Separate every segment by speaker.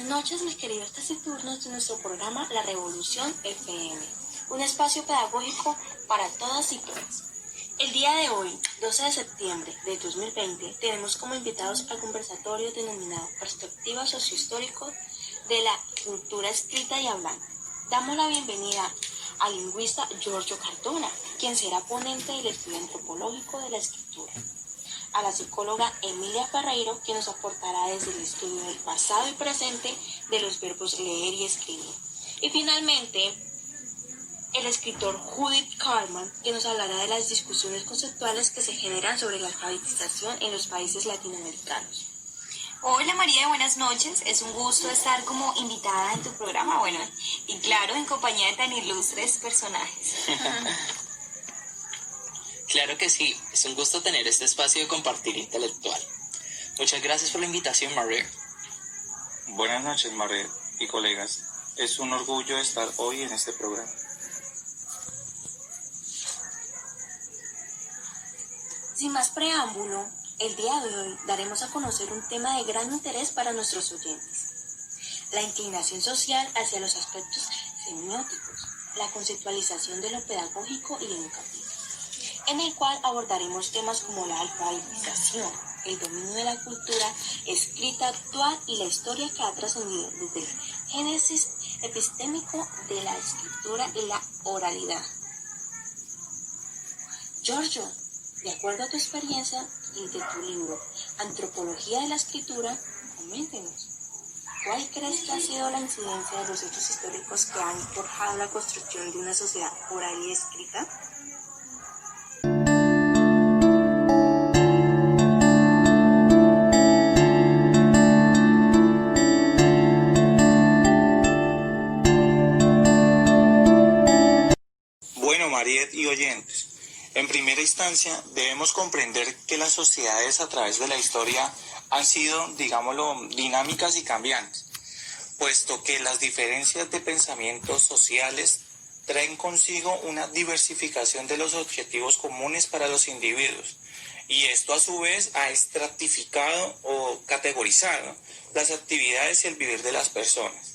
Speaker 1: noches, mis queridos taciturnos de nuestro programa La Revolución FM, un espacio pedagógico para todas y todas. El día de hoy, 12 de septiembre de 2020, tenemos como invitados al conversatorio denominado Perspectiva Sociohistórico de la Cultura Escrita y Hablada. Damos la bienvenida al lingüista Giorgio Cardona, quien será ponente del estudio antropológico de la escritura, a la psicóloga Emilia Ferreiro, quien nos aportará desde el estudio del pasado y presente de los verbos leer y escribir. Y finalmente, el escritor Judith Carman, que nos hablará de las discusiones conceptuales que se generan sobre la alfabetización en los países latinoamericanos.
Speaker 2: Hola María, buenas noches. Es un gusto estar como invitada en tu programa, y claro, en compañía de tan ilustres personajes.
Speaker 3: Claro que sí, es un gusto tener este espacio de compartir intelectual. Muchas gracias por la invitación, María.
Speaker 4: Buenas noches, María y colegas. Es un orgullo estar hoy en este programa.
Speaker 1: Sin más preámbulo, el día de hoy daremos a conocer un tema de gran interés para nuestros oyentes: la inclinación social hacia los aspectos semióticos, la conceptualización de lo pedagógico y educativo, en el cual abordaremos temas como la alfabetización, el dominio de la cultura escrita actual y la historia que ha trascendido desde el génesis epistémico de la escritura y la oralidad. Giorgio, de acuerdo a tu experiencia y de tu libro Antropología de la Escritura, coméntenos, ¿cuál crees que ha sido la incidencia de los hechos históricos que han forjado la construcción de una sociedad oral y escrita?
Speaker 4: Bueno, Mariet y oyentes, en primera instancia debemos comprender que las sociedades a través de la historia han sido, digámoslo, dinámicas y cambiantes, puesto que las diferencias de pensamientos sociales traen consigo una diversificación de los objetivos comunes para los individuos, y esto a su vez ha estratificado o categorizado las actividades y el vivir de las personas.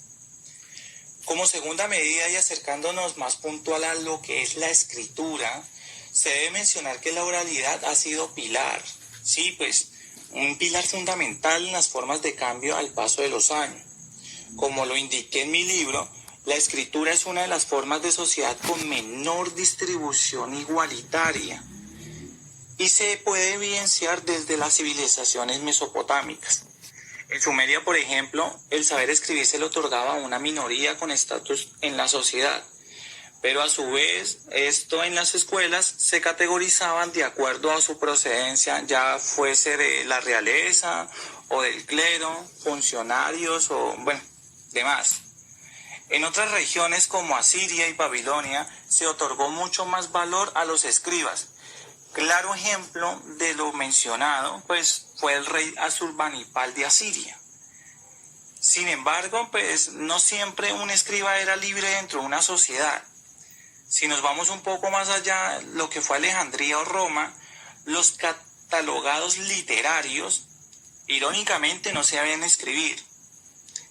Speaker 4: Como segunda medida y acercándonos más puntual a lo que es la escritura, se debe mencionar que la oralidad ha sido pilar, sí, pues un pilar fundamental en las formas de cambio al paso de los años. Como lo indiqué en mi libro, la escritura es una de las formas de sociedad con menor distribución igualitaria y se puede evidenciar desde las civilizaciones mesopotámicas. En Sumeria, por ejemplo, el saber escribir se le otorgaba a una minoría con estatus en la sociedad, pero a su vez, esto en las escuelas se categorizaban de acuerdo a su procedencia, ya fuese de la realeza o del clero, funcionarios o, demás. En otras regiones como Asiria y Babilonia se otorgó mucho más valor a los escribas. Claro ejemplo de lo mencionado, pues fue el rey Asurbanipal de Asiria. Sin embargo, pues no siempre un escriba era libre dentro de una sociedad. Si nos vamos un poco más allá, lo que fue Alejandría o Roma, los catalogados literarios, irónicamente, no sabían escribir.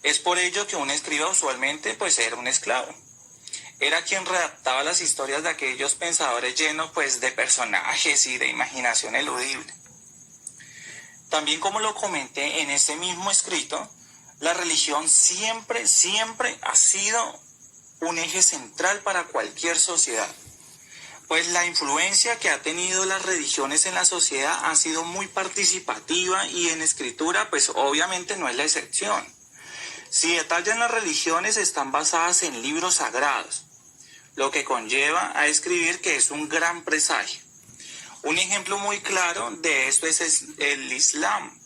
Speaker 4: Es por ello que un escriba usualmente pues era un esclavo. Era quien redactaba las historias de aquellos pensadores llenos pues de personajes y de imaginación eludible. También, como lo comenté en ese mismo escrito, la religión siempre ha sido un eje central para cualquier sociedad, pues la influencia que ha tenido las religiones en la sociedad ha sido muy participativa y en escritura pues obviamente no es la excepción. Si detallan, las religiones están basadas en libros sagrados, lo que conlleva a escribir, que es un gran presagio. Un ejemplo muy claro de esto es el Islam,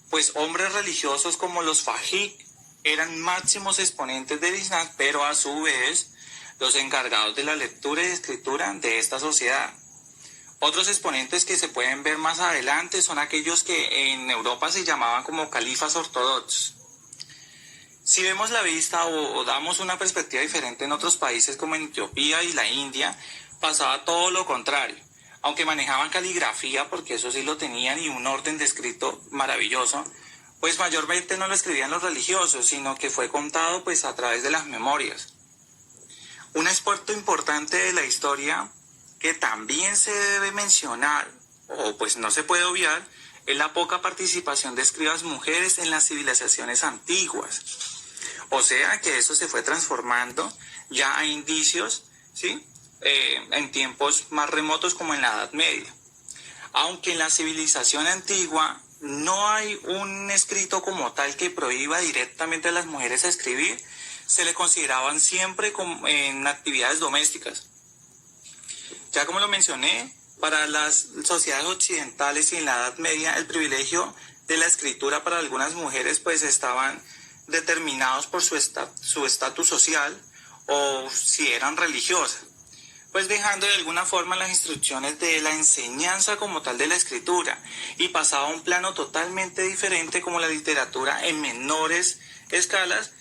Speaker 4: pues hombres religiosos como los Fajih eran máximos exponentes del Islam, pero a su vez los encargados de la lectura y escritura de esta sociedad. Otros exponentes que se pueden ver más adelante son aquellos que en Europa se llamaban como califas ortodoxos. Si vemos la vista o damos una perspectiva diferente en otros países como en Etiopía y la India, pasaba todo lo contrario. Aunque manejaban caligrafía, porque eso sí lo tenían, y un orden de escrito maravilloso, pues mayormente no lo escribían los religiosos, sino que fue contado pues a través de las memorias. Un aspecto importante de la historia que también se debe mencionar, o pues no se puede obviar, es la poca participación de escribas mujeres en las civilizaciones antiguas. O sea que eso se fue transformando ya a indicios, ¿sí? En tiempos más remotos como en la Edad Media. Aunque en la civilización antigua no hay un escrito como tal que prohíba directamente a las mujeres a escribir, se le consideraban siempre como en actividades domésticas. Ya como lo mencioné, para las sociedades occidentales y en la Edad Media el privilegio de la escritura para algunas mujeres pues estaban determinados por su estatus social o si eran religiosas, pues dejando de alguna forma las instrucciones de la enseñanza como tal de la escritura y pasaba a un plano totalmente diferente como la literatura en menores escalas,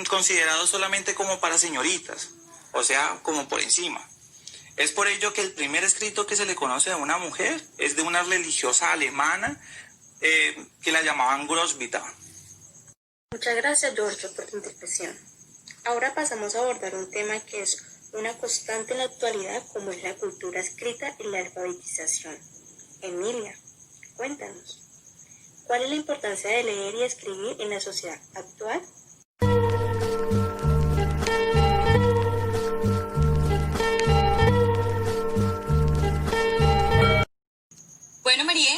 Speaker 4: considerado solamente como para señoritas, o sea, como por encima. Es por ello que el primer escrito que se le conoce de una mujer es de una religiosa alemana que la llamaban Grosvita.
Speaker 1: Muchas gracias, Giorgio, por tu intervención. Ahora pasamos a abordar un tema que es una constante en la actualidad, como es la cultura escrita y la alfabetización. Emilia, cuéntanos, ¿cuál es la importancia de leer y escribir en la sociedad actual?
Speaker 2: Bueno, María,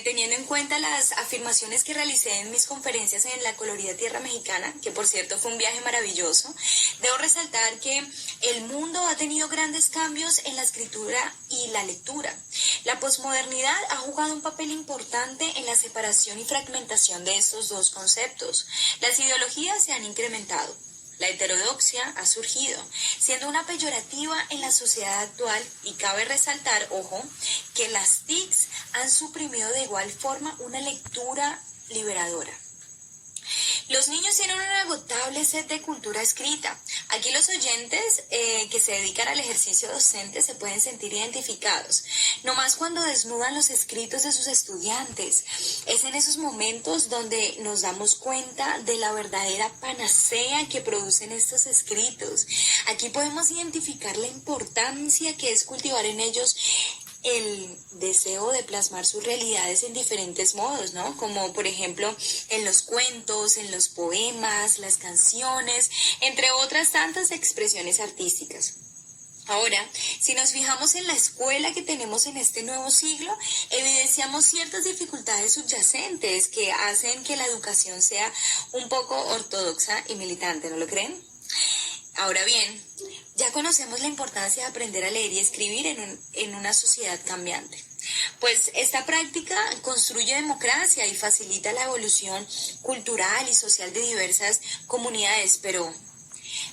Speaker 2: teniendo en cuenta las afirmaciones que realicé en mis conferencias en la colorida tierra mexicana, que por cierto fue un viaje maravilloso, debo resaltar que el mundo ha tenido grandes cambios en la escritura y la lectura. La posmodernidad ha jugado un papel importante en la separación y fragmentación de estos dos conceptos. Las ideologías se han incrementado. La heterodoxia ha surgido, siendo una peyorativa en la sociedad actual, y cabe resaltar, ojo, que las TICs han suprimido de igual forma una lectura liberadora. Los niños tienen un inagotable set de cultura escrita. Aquí los oyentes que se dedican al ejercicio docente se pueden sentir identificados, no más cuando desnudan los escritos de sus estudiantes. Es en esos momentos donde nos damos cuenta de la verdadera panacea que producen estos escritos. Aquí podemos identificar la importancia que es cultivar en ellos el deseo de plasmar sus realidades en diferentes modos, ¿no? Como por ejemplo en los cuentos, en los poemas, las canciones, entre otras tantas expresiones artísticas. Ahora, si nos fijamos en la escuela que tenemos en este nuevo siglo, evidenciamos ciertas dificultades subyacentes que hacen que la educación sea un poco ortodoxa y militante, ¿no lo creen? Ahora bien, ya conocemos la importancia de aprender a leer y escribir en una sociedad cambiante. Pues esta práctica construye democracia y facilita la evolución cultural y social de diversas comunidades, pero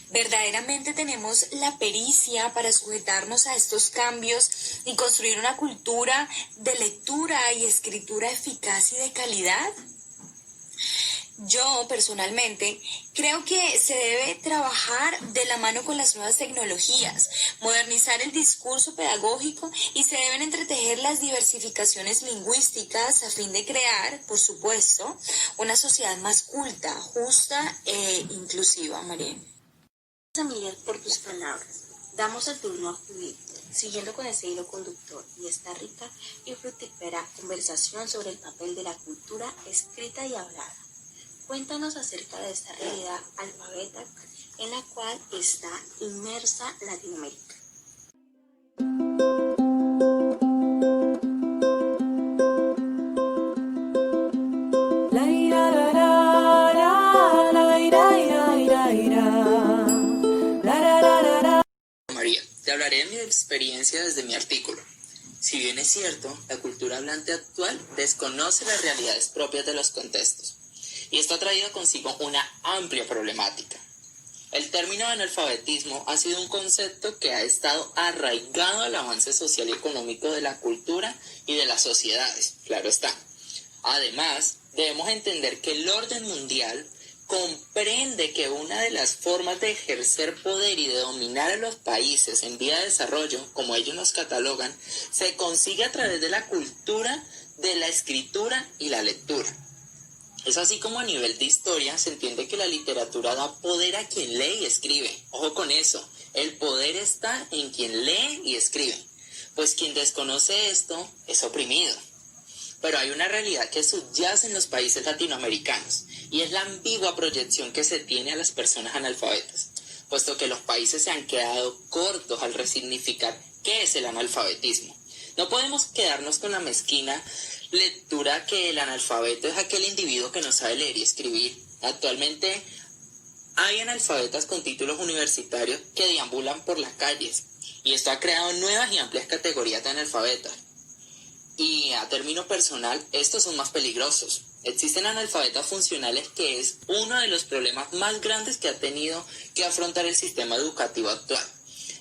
Speaker 2: ¿verdaderamente tenemos la pericia para sujetarnos a estos cambios y construir una cultura de lectura y escritura eficaz y de calidad? Yo, personalmente, creo que se debe trabajar de la mano con las nuevas tecnologías, modernizar el discurso pedagógico y se deben entretejer las diversificaciones lingüísticas a fin de crear, por supuesto, una sociedad más culta, justa e inclusiva, María.
Speaker 1: Gracias, Emilia, por tus palabras. Damos el turno a Judith, siguiendo con ese hilo conductor y esta rica y fructífera conversación sobre el papel de la cultura escrita y hablada. Cuéntanos acerca de esta realidad alfabeta en la cual está inmersa Latinoamérica.
Speaker 3: María, te hablaré de mi experiencia desde mi artículo. Si bien es cierto, la cultura hablante actual desconoce las realidades propias de los contextos, y esto ha traído consigo una amplia problemática. El término analfabetismo ha sido un concepto que ha estado arraigado al avance social y económico de la cultura y de las sociedades, claro está. Además, debemos entender que el orden mundial comprende que una de las formas de ejercer poder y de dominar a los países en vía de desarrollo, como ellos nos catalogan, se consigue a través de la cultura, de la escritura y la lectura. Es así como a nivel de historia se entiende que la literatura da poder a quien lee y escribe. Ojo con eso, el poder está en quien lee y escribe, pues quien desconoce esto es oprimido. Pero hay una realidad que subyace en los países latinoamericanos, y es la ambigua proyección que se tiene a las personas analfabetas, puesto que los países se han quedado cortos al resignificar qué es el analfabetismo. No podemos quedarnos con la mezquina lectura que el analfabeto es aquel individuo que no sabe leer y escribir. Actualmente hay analfabetas con títulos universitarios que deambulan por las calles, y esto ha creado nuevas y amplias categorías de analfabetas. Y a término personal, estos son más peligrosos. Existen analfabetas funcionales, que es uno de los problemas más grandes que ha tenido que afrontar el sistema educativo actual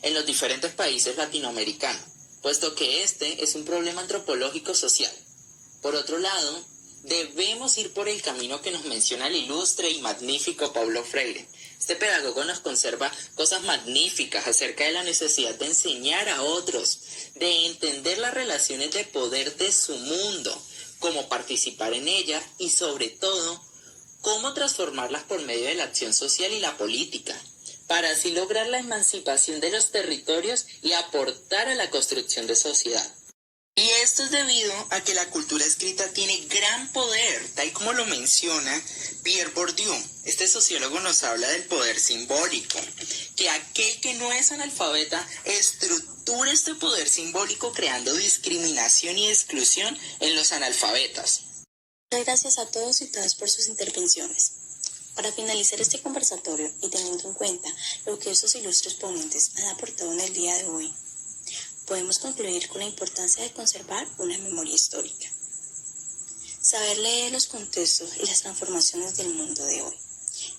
Speaker 3: en los diferentes países latinoamericanos, puesto que este es un problema antropológico social. Por otro lado, debemos ir por el camino que nos menciona el ilustre y magnífico Paulo Freire. Este pedagogo nos conserva cosas magníficas acerca de la necesidad de enseñar a otros, de entender las relaciones de poder de su mundo, cómo participar en ellas y sobre todo, cómo transformarlas por medio de la acción social y la política, para así lograr la emancipación de los territorios y aportar a la construcción de sociedad. Y esto es debido a que la cultura escrita tiene gran poder, tal como lo menciona Pierre Bourdieu. Este sociólogo nos habla del poder simbólico, que aquel que no es analfabeta estructura este poder simbólico creando discriminación y exclusión en los analfabetas.
Speaker 1: Muchas gracias a todos y todas por sus intervenciones. Para finalizar este conversatorio y teniendo en cuenta lo que estos ilustres ponentes han aportado en el día de hoy, podemos concluir con la importancia de conservar una memoria histórica. Saber leer los contextos y las transformaciones del mundo de hoy.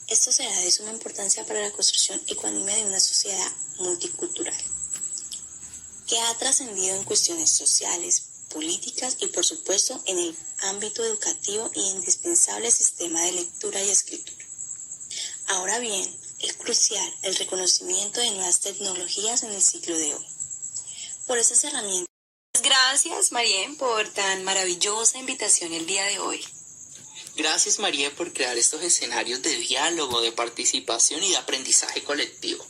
Speaker 1: Esto será de suma importancia para la construcción ecuánime de una sociedad multicultural, que ha trascendido en cuestiones sociales, políticas y por supuesto en el ámbito educativo y indispensable sistema de lectura y escritura. Ahora bien, es crucial el reconocimiento de nuevas tecnologías en el siglo de hoy. Por esas herramientas.
Speaker 2: Gracias, Marien, por tan maravillosa invitación el día de hoy.
Speaker 3: Gracias, María, por crear estos escenarios de diálogo, de participación y de aprendizaje colectivo.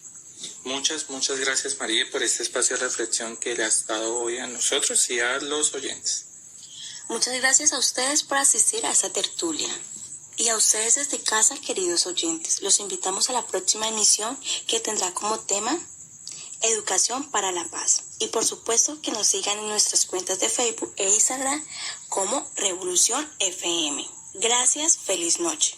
Speaker 4: Muchas gracias, María, por este espacio de reflexión que le has dado hoy a nosotros y a los oyentes.
Speaker 1: Muchas gracias a ustedes por asistir a esta tertulia. Y a ustedes desde casa, queridos oyentes, los invitamos a la próxima emisión, que tendrá como tema Educación para la Paz. Y por supuesto que nos sigan en nuestras cuentas de Facebook e Instagram como Revolución FM. Gracias, feliz noche.